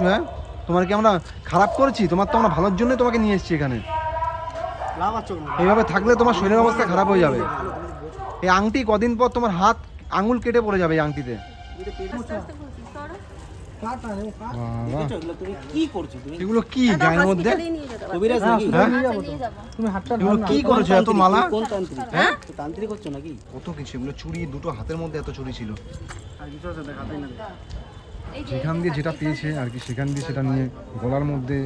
হ্যাঁ, তোমার কি আমরা খারাপ করেছি? তোমার তো আমরা ভালোর জন্যই তোমাকে নিয়ে এসেছি এখানে। এইভাবে থাকলে তোমার শরীরের অবস্থা খারাপ হয়ে যাবে। এই আংটি কদিন পর তোমার হাত আঙুল কেটে পড়ে যাবে এই আংটিতে। এগুলো কি গায়ের মধ্যে? এগুলো কি করেছো? এত মালা? হ্যাঁ, তান্ত্রিক হচ্ছে নাকি? কত কিছু, এগুলো চুড়ি, দুটো হাতের মধ্যে এত চুড়ি ছিল। যেখান দিয়ে যেটা পেয়েছে আর কি, সেখান দিয়ে সেটা নিয়ে গলার মধ্যে।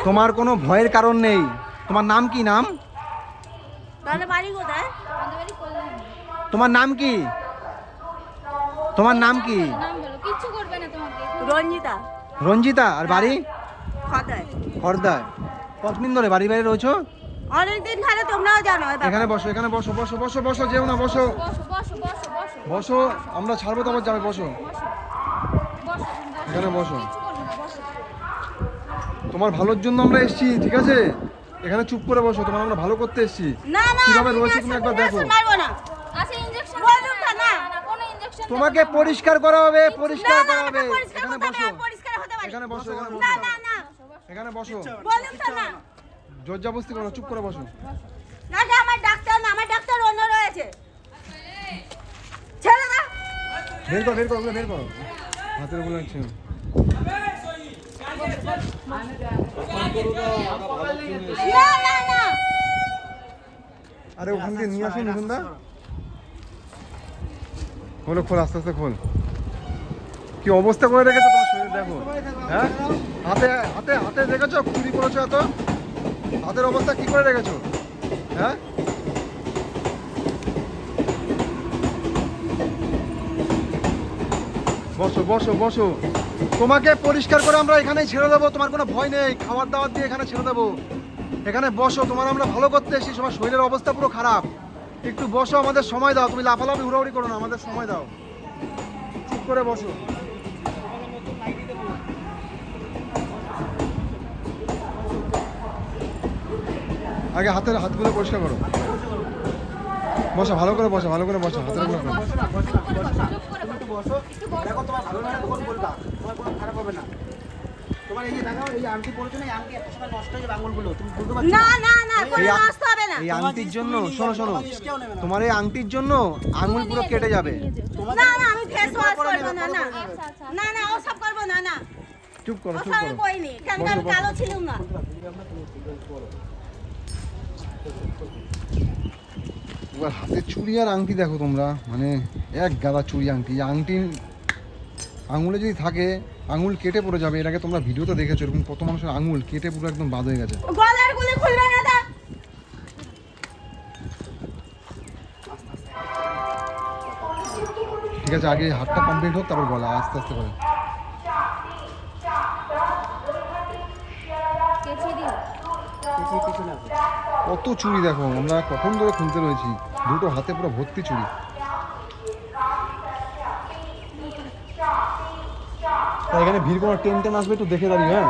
তোমার কোনো ভয়ের কারণ নেই। তোমার নাম কি? নাম? তোমার নাম কি? তোমার নাম কি? রঞ্জিতা। রঞ্জিতা। আর বাড়ি? খদায়। খর্দায়। কতদিন ধরে বাড়ি বাইরে রয়েছো? অনেকদিন ধরে, তোমরাও জানো। এখানে বসো, এখানে বসো, বসো বসো বসো, যেও না, বসো বসো, আমরা ছাড়বো তো আবার যাবে। বসো, এখানে বসো। তোমার ভালোর জন্য আমরা এসেছি, ঠিক আছে? এখানে চুপ করে বসো, তোমার আমরা ভালো করতে এসেছি। কিভাবে রয়েছে তুমি একবার দেখো। তোমাকে পরিষ্কার করা হবে, পরিষ্কার করা হবে। এখানে বসো, এখানে বসো, এখানে বসো। জোর জবরদস্তি করো, চুপ করে বসো। আমার ডাক্তার না, আমার ডাক্তার অন্য রয়েছে। ছেড়ে দাও। বের করো, বের করো, বের করো। হাতের উপর লাগছে। আরে ওখান থেকে নিয়ে আসুন নিকুন্দা। খোলো, খোল, আস্তে আস্তে খোল। কি অবস্থা করে রেখেছো তোমার শরীর দেখো। হ্যাঁ, হাতে হাতে হাতে রেখেছো, চুরি করেছো এত। হাতের অবস্থা কি করে রেখেছো? হ্যাঁ, বসো বসো বসো। তোমাকে পরিষ্কার করে আমরা এখানেই ছেড়ে দেবো, তোমার কোনো ভয় নেই। খাবার দাবার দিয়ে এখানে ছেড়ে দেবো। এখানে বসো, তোমার আমরা ভালো করতে এসেছি। তোমার শরীরের অবস্থা পুরো খারাপ। একটু বসো, আমাদের সময় দাও। তুমি লাফালাফি হুড়াহুড়ি করো না, আমাদের সময় দাও। চুপ করে বসো। আগে হাতগুলো পরিষ্কার করো। বসো, ভালো করে বসো, ভালো করে বসো। হাতের গুলো করো। দেখো, তোমার ভালো লাগে তখন বলবা, তোমার কোনো খারাপ হবে না। তোমার এই যে দেখো, এই আংটি পড়েছো না, এই আংটি এত সময় নষ্ট হয়ে যাবে আঙুলগুলো, তুমি বুঝতে পারছো না না না, কোনো নষ্ট হবে না। এই আংটির জন্য, শোনো শোনো, তোমার এই আংটির জন্য আঙুল পুরো কেটে যাবে। না না, আমি ফেস ওয়াশ করব না। না না না, ও সব করব না। না, চুপ করো, চুপ আমি করো। কইনি, কেন আমি কালো ছিলাম না। এবার হাতের চুড়ি আর আংটি দেখো তোমরা, মানে এক গাদা চুড়ি আংটি। আংটি আঙুলে যদি থাকে, আঙুল কেটে পড়ে যাবে। এর আগে তোমরা ভিডিওতে দেখেছো এরকম কত মানুষের আঙুল কেটে পুরো একদম বাদ হয়ে গেছে। গলার গুলি খুলবে না দা। ঠিক আছে, আগে হাতটা কমপ্লিট হোক, তারপর গলা, আস্তে আস্তে করে। কত চুড়ি দেখো, আমরা কখন ধরে খুলতে রয়েছি। দুটো হাতে পুরো ভর্তি চুড়ি। এখানে ভিড় কোনো টেন আসবে, একটু দেখে দাঁড়িয়ে। হ্যাঁ,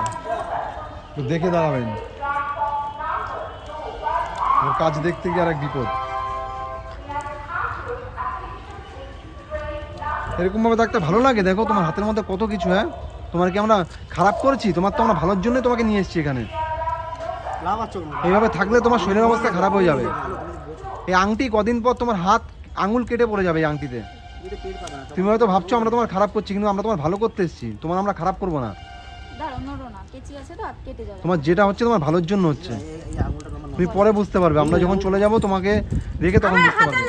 একটু দেখে দাঁড়াবেন। কাজ দেখতে গিয়ে আর এক বিপদ। এরকম ভাবে থাকতে ভালো লাগে। দেখো তোমার হাতের মধ্যে কত কিছু। হ্যাঁ, তোমার কি আমরা খারাপ করেছি? তোমার তো আমরা ভালোর জন্যই তোমাকে নিয়ে এসেছি এখানে। এইভাবে থাকলে তোমার শরীরের অবস্থা খারাপ হয়ে যাবে। এই আংটি কদিন পর তোমার হাত আঙুল কেটে পড়ে যাবে এই আংটিতে। তুমি হয়তো ভাবছো আমরা তোমার খারাপ করছি, কিন্তু আমরা তোমার ভালো করতে এসেছি। তোমার আমরা খারাপ করবো না। তোমার যেটা হচ্ছে তোমার ভালোর জন্য হচ্ছে। তুমি পরে বুঝতে পারবে, আমরা যখন চলে যাব তোমাকে রেখে, তখন বুঝতে পারবে।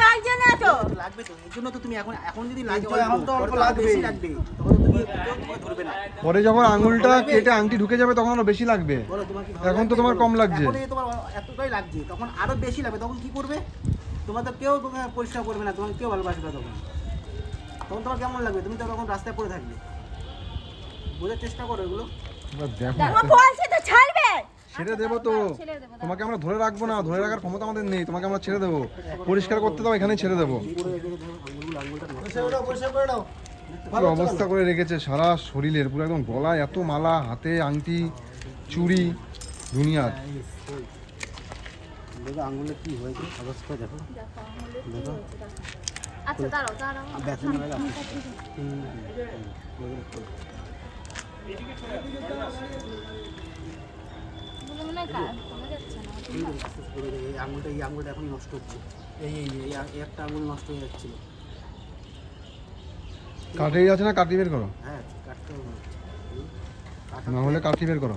লাগবে তো, এর জন্য তো তুমি এখন যদি লাগে, এখন তো অল্প লাগবে, বেশি লাগবে, তখন তুমি ধরবে না। পরে যখন আঙুলটা কেটে আংটি ঢুকে যাবে, তখন আরো বেশি লাগবে। এখন তো তোমার কম লাগছে। এখন তোমার এতটাই লাগছে, তখন আরো বেশি লাগবে। তখন কি করবে? তোমার তো কেউ তোমাকে পরিষ্কার করবে না, তোমাকে কেউ ভালোবাসবে না। তখন তোমার কেমন লাগবে? তুমি তো তখন রাস্তায় পড়ে থাকবে। বোঝার চেষ্টা করো এগুলো। ছেড়ে দেবো তো, তোমাকে আমরা ধরে রাখবো না। ধরে রাখার ক্ষমতা আমাদের নেই। তোমাকে আমরা ছেড়ে দেবো, পরিষ্কার করতে দাও, এখানেই ছেড়ে দেবো। কি অবস্থা করে রেখেছে সারা শরীরের, পুরো একদম গলায় এত মালা, হাতে আংটি, চুড়ি, দুনিয়ার। আঙুলে কি হয়েছে অবস্থা দেখো, দেখো। আচ্ছা দাঁড়াও দাঁড়াও ব্যথা না লাগে বলে মনে হয় কমে যাচ্ছে না এই আঙুলটা এখনই নষ্ট হচ্ছে এই একটা আঙুল নষ্ট হয়ে যাচ্ছিল কাঠি আছে না, কাঠি বের করো, হ্যাঁ কাটতে হবে না হলে কাঠি বের করো।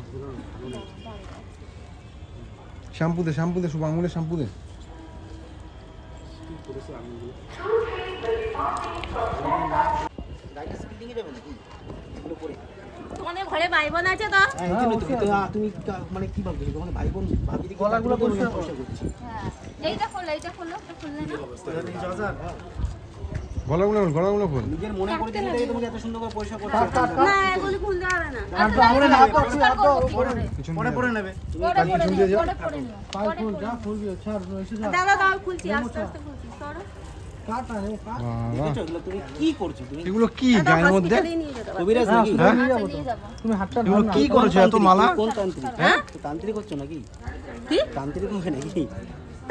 শ্যাম্পু দে শুভ, আঙুলে শ্যাম্পু দে। গাড়িটা স্পিডিং এ যাবে নাকি এগুলো পরে তোমাদের ঘরে ভাই বোন আছে তো? তুমি মানে কি ভাবছো তোমার ভাই বোন ভাবি দিকে গলাগুলো পরিষ্কার করছি হ্যাঁ এইটা খোলো এটা খুললে না গলাগুলো খোল। নিজের মনে করে দিলে দেখে তোমাকে এত সুন্দর করে পরিষ্কার করতে না এগুলো খুলতে হবে না। পরে নেবে পরিষ্কার করবো কি করে? পরে পরে নেবে পরে পরে নিও, পরে নিও। দাদা দাও খুলছি, আস্তে আস্তে খুলছি, সরো। বাবা, দেখছো এগুলো তুমি কি করছো তুমি এগুলো কি দাদা গায়ের মধ্যে? হসপিটালে নিয়ে যেতে হবে। কবিরাজ নাকি হ্যাঁ? আচ্ছা নিয়ে যাবো। এগুলো কি করেছো এত মালা? কোন তান্ত্রিক হ্যাঁ তান্ত্রিক হচ্ছে নাকি কি? তান্ত্রিক হবে নাকি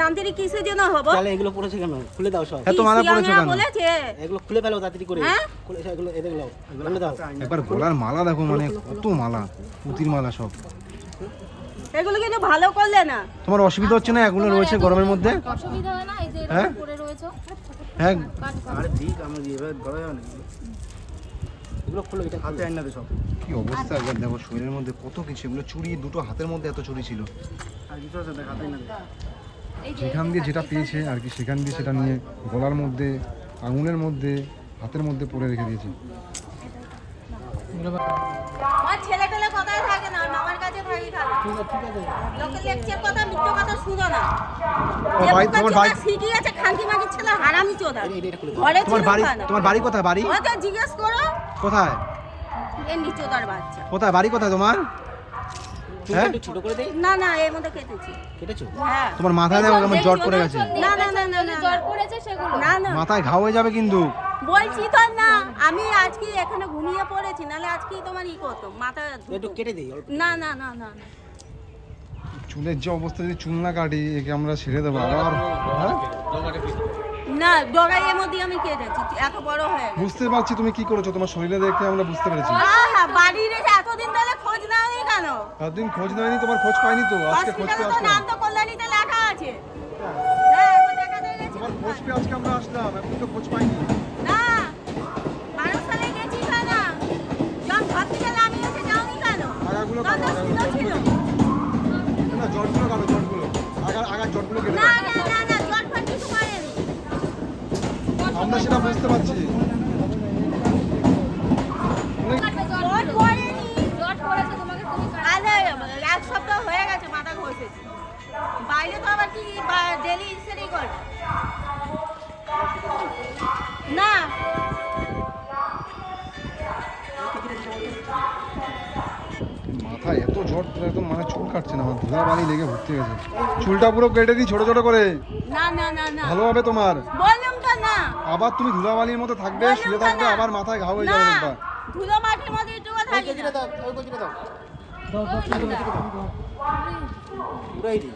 তান্ত্রিক কিসের জন্য হবো? তাহলে এগুলো পড়েছে কেন খুলে দাও সব এত মালা পরেছো সিয়ামরা কেন? বলেছে? এগুলো খুলে ফেলো তাড়াতাড়ি করে হ্যাঁ? খুলে এগুলো এগুলো খুলে দাও একবার গলার মালা দেখো, মানে কত মালা, পুতির মালা সব। এগুলো কিন্তু ভালো করলে না। তোমার অসুবিধা হচ্ছে না এগুলো রয়েছে গরমের মধ্যে? অসুবিধা হয় না এই যে হ্যাঁ? এরকম পরে রয়েছে হ্যাঁ, আরে ঠিক আমরা এভাবে ধরা যাবে না এগুলো খুলে এটা হাতে আইনা দে সব কি অবস্থা একবার দেখো, শরীরের মধ্যে কত কিছু। এগুলো চুড়ি, দুটো হাতের মধ্যে এত চুড়ি ছিল। আর কিছু আছে দেখ হাতে আইনা দে এই যে সেখান দিয়ে যেটা পেয়েছে আর কি, সেখান দিয়ে সেটা নিয়ে গলার মধ্যে, আঙুলের মধ্যে, হাতের মধ্যে পরে রেখে দিয়েছে। আর ছেলে টেলে কথায় থাকে না, মামার কাছে থাকি খাবে। লোকের লেকচার কথা, মিথ্যে কথা শুনো না। ও ভাই, তোমার ভাই, শিখি আছে খানকি মাগির ছেলে, হারামি চোদা। এটা খুলে ঘরে ছিল তোমার বাড়ি, খানা। তোমার বাড়ি কোথায়? বাড়ি ওকে জিজ্ঞেস করো, কোথায়? এ নিচোদার বাচ্চা। কোথায় বাড়ি কোথায় তোমার? তুমি হ্যাঁ? একটু ছোট করে দেই না না, এর মধ্যে কেটেছি। কেটেছো হ্যাঁ। তোমার মাথায় দেখো কেমন জ্বর পড়ে গেছে। না না না না না জ্বর পড়েছে সেগুলো না না, মাথায় ঘা হয়ে যাবে কিন্তু। বলছি তো না, আমি আজকে এখানে ঘুমিয়ে পড়েছি, নাহলে আজকে তোমার ই করতো মাথা একটু কেটে দেই অল্প না না না না না। চুলের যে অবস্থা, যদি চুল না কাটি একে আমরা ছেড়ে দেবো আবার। হ্যাঁ? না ডগাইয়ের মধ্যে আমি কেটেছি, এত বড় হয়ে গেছে। বুঝতে পারছি তুমি কি করেছো, তোমার শরীরে দেখে আমরা বুঝতে পেরেছি। আহা, বাড়ির এসে এতদিন ধরে খোঁজ নাওনি কেন? এতদিন খোঁজ নেয়নি, তোমার খোঁজ পাইনি তো, আজকে খোঁজ হসপিটালে পেয়ে তো আসলাম। নাম তো কল্যাণীতে লেখা আছে। হ্যাঁ, একবার দেখাতে গেছি। তোমার খোঁজ পেয়ে আজকে আমরা আসলাম, এখন তো খোঁজ পাইনি। না, 12 সালে গেছি কেন? যখন হসপিটালে আমি এসে যাওনি কেন? আগাগুলো তখন কাটো, ছিল ছিল। না জটগুলো কাটো, জটগুলো আগার জটগুলো কেটে না দাও। না না না, জল ফাট কিছু করেনি। আমরা সেটা বুঝতে পারছি। জল করেনি। জ্বর পড়েছে তোমাকে তুমি আরে, এক সপ্তাহ হয়ে গেছে মাথা ঘষেছি। বাইরে তো আবার কি ডেলি ইনসারি করে না। মাথায় এত জট, একদম মানে চুল কাটছে না, আমার ধুলা বালি লেগে ভর্তি গেছে। চুলটা পুরো কেটে দিই ছোট ছোট করে, না না না না, ভালো হবে তোমার। বললাম তো না। আবার তুমি ধুলা বালির মতো থাকবে, বললাম শুয়ে তো থাকবে, না। আবার মাথায় ঘা হয়ে না, যাবে তোমার। ধুলো মাটির মধ্যে একটু থাকি না। দাও ওই কচিটা দাও পুরাই দিই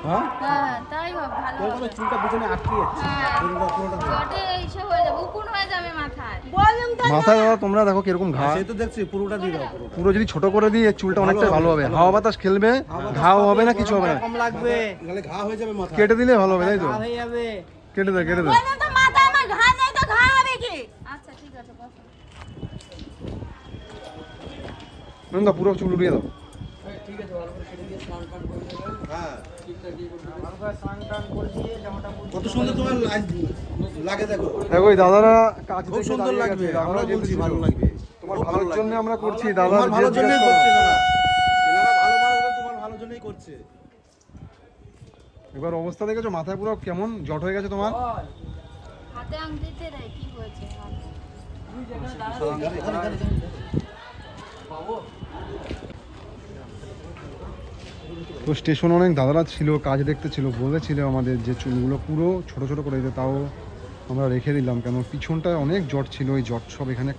হ্যাঁ? হ্যাঁ তাই ভালো হবে। চুলটা পিছনে আটকে যাচ্ছে হ্যাঁ জ্বরে এসে হয়ে যাবে উকুন হয়ে যাবে মাথায় বললাম তো না। মাথায় দাদা তোমরা দেখো কিরকম ঘা, সে তো দেখছি পুরোটা দিয়ে দাও পুরো যদি ছোট করে দিই এর চুলটা অনেকটা ভালো হবে, হাওয়া বাতাস খেলবে, ঘাও হবে না, কিছু হবে না। কম লাগবে নালে ঘা হয়ে যাবে মাথা কেটে দিলে ভালো হবে, তাই তো? ঘা হয়ে যাবে কেটে দে, কেটে দে। বললাম তো মাথায় আমার ঘা নেই তো ঘা হবে কি? আচ্ছা ঠিক আছে বসো নন্দা পুরো চুল উড়িয়ে দাও। ঠিক আছে ভালো করে সেটা দিয়ে স্নান টান করে দেবে হ্যাঁ ভালো করে স্নান টান করে দিয়ে জামাটা কত সুন্দর তোমার লাগে দেখো দেখো এই দাদারা কাজ খুব থেকে সুন্দর দাঁড়িয়ে লাগবে গেছে, আমরা দাদারা বলছি যেতে ভালো ছিল। লাগবে তোমার খুব ভালোর ভালো জন্য লাগবে। আমরা করছি, তোমার দাদার ভালোর যে জন্যই জিজ্ঞেস করছে করো। দাদা এনারা ভালো ভালো বলে তোমার ভালোর জন্যই করছে এবার অবস্থা দেখেছো, মাথায় পুরো কেমন জট হয়ে গেছে তোমার। হাতে আংটিতে দেয় কি হয়েছে তো স্টেশনে অনেক দাদারা ছিল, কাজ দেখতে ছিল, বলেছিল আমাদের যে চুলগুলো পুরো ছোট ছোট করে দিতে, তাও আমরা রেখে দিলাম, কেন পিছনটায় অনেক জট ছিল, ওই জট সব এখানে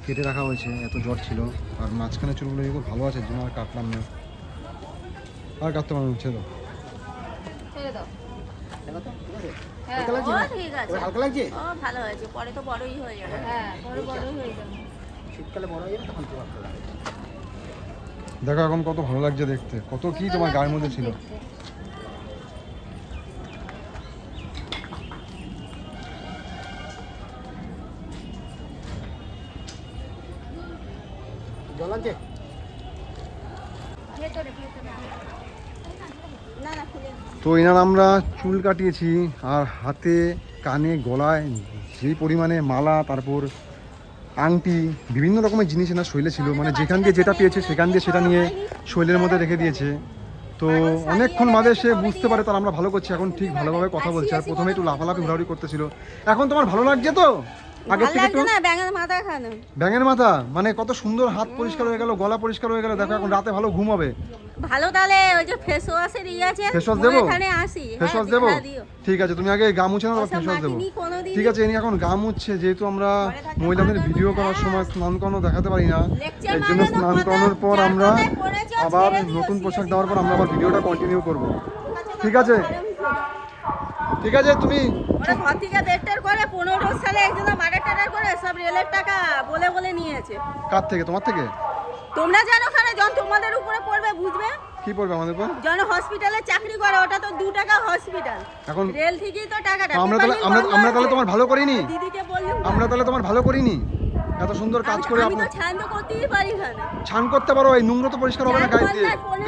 কেটে রাখা হয়েছে, এত জট ছিল। আর মাঝখানে চুলগুলো এগুলো ভালো আছে, এর জন্য আর কাটলাম না, আর কাটতে পারলাম, ছেড়ে দাও। ছেড়ে দাও দেখো তো, ঠিক আছে? হ্যাঁ, হালকা লাগছে ও না? ঠিক আছে এবার হালকা লাগছে? ও ভালো হয়েছে পরে তো বড়ই হয়ে যাবে হ্যাঁ, বড় বড় হয়ে যাবে। শীতকালে বড় হয়ে যাবে তখন তো ভালো লাগবে। দেখো এখন কত ভালো লাগছে দেখতে, কত কি তোমার গায়ের মধ্যে ছিল। দেখতে। জল আনছে? ভেতরে ভেতরে। না না খুলে তো এনার আমরা চুল কাটিয়েছি, আর হাতে কানে গলায় যেই পরিমাণে মালা, তারপর আংটি, বিভিন্ন রকমের জিনিস এনার শৈলে ছিল, মানে যেখান দিয়ে যেটা পেয়েছে সেখান দিয়ে সেটা নিয়ে শৈলের মধ্যে রেখে দিয়েছে। তো অনেকক্ষণ বাদে সে বুঝতে পারে তার আমরা ভালো করছি, এখন ঠিক ভালোভাবে কথা বলছে। আর প্রথমে একটু লাফালাফি ঘোরাঘুরি করতেছিল, এখন তোমার ভালো লাগছে তো আগের ভালো থেকে একটু? লাগছে না ব্যাঙের মাথা খানো ব্যাঙের মাথা মানে কত সুন্দর, হাত পরিষ্কার হয়ে গেল, গলা পরিষ্কার হয়ে গেল। দেখো এখন রাতে ভালো ঘুম হবে। ভালো তাহলে ওই যে ফেস ওয়াশের ইয়ে আছে ফেস ওয়াশ দেবো? এখানে আসি ফেস ওয়াশ দেবো? দিও ঠিক আছে, তুমি আগে গা মুছে নাও, ওসব ফেস ওয়াশ দেবো। মাখিনি কোনোদিন। ঠিক আছে, ইনি এখন গা মুছছে, যেহেতু আমরা ঘরে থাকতে মহিলাদের পারবে ভিডিও না। করার সময় স্নান করানো দেখাতে পারি না, লেকচার এর জন্য মারানো স্নান কথা, করানোর পর যার আমরা কথায় পড়েছো, আবার ছেড়ে দিও, নতুন পোশাক seriously দেওয়ার পর আমরা আবার ভিডিওটা কন্টিনিউ করব। ঠিক আছে? ঠিক আছে, তুমি ওরা ঘর থেকে বেডটার করে 15 সালে একজনের মার্ডার টাডার করে সব রেলের টাকা বলে বলে নিয়েছে। কার থেকে? তোমার থেকে? তোমরা জানো ওখানে যখন তোমাদের উপরে পড়বে বুঝবে। কি পড়বে আমাদের পর? জন হসপিটালে চাকরি করে ওটা তো 2 টাকা হসপিটাল। এখন রেল থেকেই তো টাকাটা। আমরা তাহলে পেপার আমরা মিল আমরা বন্ধ তাহলে আছে। তোমার ভালো করিনি? দিদিকে বললুম আমরা তাহলে তোমার ভালো করিনি? এত সুন্দর কাজ করে আমি তো আপনার ছান তো করতেই পারি না। ছান করতে পারো, এই নোংরা তো পরিষ্কার হবে না যার গায়ে দিয়ে। পাল্লায় পড়েছো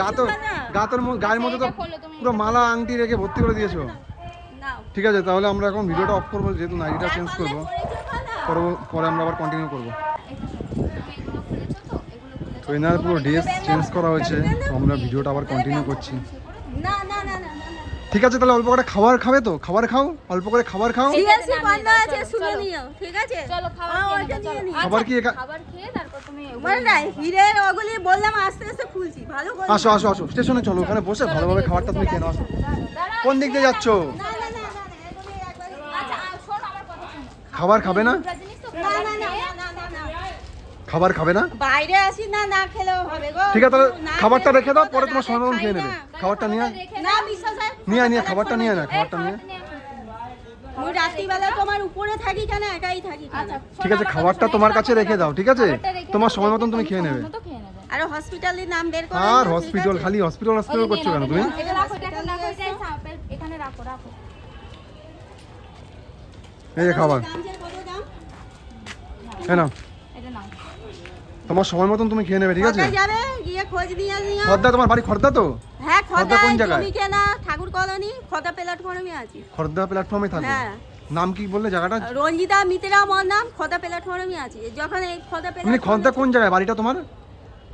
গা তো না। গায়ের মধ্যে তো এটা খোলো তুমি। পুরো মালা আংটি রেখে ভর্তি করে দিয়েছো। নাও। ঠিক আছে, তাহলে আমরা এখন ভিডিওটা অফ করবো, যেহেতু নাইটিটা যার চেঞ্জ পাল্লায় করবো। পড়েছো না। পরে আমরা আবার কন্টিনিউ করবো। এগুলো খুলেছো তো? এগুলো খুলেছো? তো এনার পুরো ড্রেস চেঞ্জ করা হয়েছে, তো আমরা ভিডিওটা আবার কন্টিনিউ করছি। না না না না না। ঠিক আছে, তাহলে অল্প করে খাবার খাবে তো? খাবার খাও, অল্প করে খাবার খাও। সিরিয়াসলি বন্ধ চলো, আছে শুনে চলো। নিও ঠিক আছে চলো খাবার হ্যাঁ, খেয়ে ওইটা নেবো, নিয়ে চলো। নিও। খাবার কি খাবার খেয়ে তারপর তুমি মানে না হিরের ওগুলি বললাম আস্তে আস্তে খুলছি ভালো করে আসো আসো আসো, স্টেশনে চলো, ওখানে বসে ভালোভাবে খাবারটা তুমি খেয়ে নাও। আসো। দাঁড়াও, কোন দিক দিয়ে যাচ্ছ? না না না না না এগুলি একবারই আচ্ছা শোনো আমার কথা শোনো। খাবার খাবে না? দুটো জিনিস তো না না না না না না খাবার খাবে না? বাইরে আসি না না খেলেও হবে গো ঠিক আছে, তাহলে না খাবারটা খেলে রেখে দাও, তো পরে তোমার রাতে সময় মতন খাই খেয়ে না। নেবে। খাবারটা নিয়ে রেখে না বিশ্বাস হয় নিয়ে খাবারটা নিয়ে না, খাবারটা নিয়ে। মুই রাত্রিবেলা তোমার উপরে থাকি কেন একাই থাকি কেন আচ্ছা ঠিক আছে, খাবারটা তোমার কাছে রেখে দাও, ঠিক আছে? তোমার সময় মতন তুমি খেয়ে নেবে। মতো খেয়ে নেবে। আর হসপিটালের নাম বের করে আর নিও, ঠিক হসপিটাল, আছে? খালি হসপিটাল হসপিটাল করছো কেন তুমি? এটা রাখো, এটা রাখো, এটা এখানে রাখো রাখো। এই যে খাবার, গামছার কত দাম? হ্যাঁ না, এটা নাও। তোমার সময় মতন তুমি খেয়ে নেবে, ঠিক আছে? কোথায় যাবে গিয়ে খোঁজ নিয়ে নিও খর্দা, তোমার বাড়ি খর্দা তো? হ্যাঁ খর্দা কোন খোদা জায়গায়? তুমি কেনা ঠাকুর কলোনি খোদা প্ল্যাটফর্মে আছি খর্দা প্ল্যাটফর্মে থাকো? হ্যাঁ। নাম কি বললে জায়গাটা? রঞ্জিতা মিত্রা আমার নাম খোদা প্ল্যাটফর্মে আছি যখন এই খোদা তুমি প্ল্যাটফর্ম খর্দা কোন জায়গায় বাড়িটা তোমার?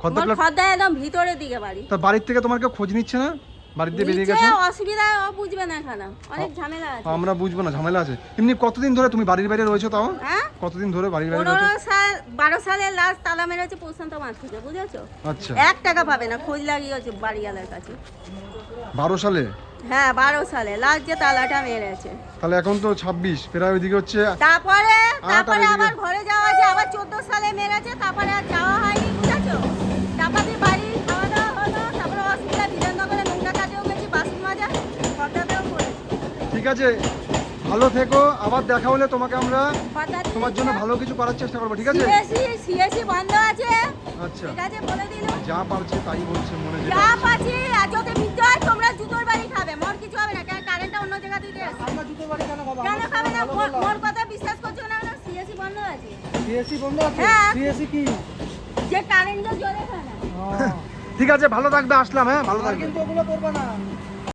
খর্দা প্ল্যাটফর্ম, খোদা একদম ভিতরের দিকে বাড়ি তা বাড়ির থেকে তোমার কেউ খোঁজ নিচ্ছে না? বাড়িতে দিয়ে বেরিয়ে গেছো? নিচে অসুবিধা ও বুঝবে না এখানে অনেক ঝামেলা আছে আমরা বুঝবো না, ঝামেলা আছে। এমনি কতদিন ধরে তুমি বাড়ির বাইরে রয়েছো তাও? হ্যাঁ কতদিন ধরে বাড়ির বাইরে রয়েছো? 15 সাল 12 সালের লাস্ট তালা মেরেছে প্রশান্ত মাছ থেকে বুঝেছো আচ্ছা, 1 টাকা পাবে না খোঁজ লাগিয়েছে বাড়িওয়ালার কাছে 12 সালে? হ্যাঁ 12 সালে লাস্ট যে তালাটা মেরেছে তাহলে এখন তো 26, প্রায় ওইদিকে হচ্ছে। তারপরে এদিকে। আবার ঘরে যাওয়া আছে আবার 14 সালে মেরেছে তারপরে আর যাওয়া হয়নি বুঝেছো তারপরে বাড়ি খাওয়া দাওয়া হলো তারপরে অসুবিধা বিধাননগরে নোংরা কাজেও গেছি বাসন মাজা খরচাতেও করেছি ঠিক আছে, ভালো থেকো, আবার দেখা হলে তোমাকে আমরা খরচা তোমার জন্য ভালো কিছু করার চেষ্টা করবো, ঠিক আছে? সিএসি বন্ধ আছে আচ্ছা, ঠিক আছে বলে দিলাম যা পারছে তাই বলছে, মনে যেটা যা আছে। পাচ্ছি আর যদি মিথ্যে হয় তোমরা জুতোর বাড়ি খাবে মোর কিছু হবে না কারণ কারেন্টটা অন্য জায়গা থেকে আসছে আমরা জুতো বাড়ি কেন খাবো? কেন খাবে না মোর কথা বিশ্বাস করছো না সিএসি বন্ধ আছে সিএসসি বন্ধ আছে? হ্যাঁ। সিএসসি কি? যে কারেন্ট জোরে খায় না ঠিক আছে, ভালো থাকবে, আসলাম, হ্যাঁ ভালো আর থাকবে। কিন্তু ওগুলো করবে না।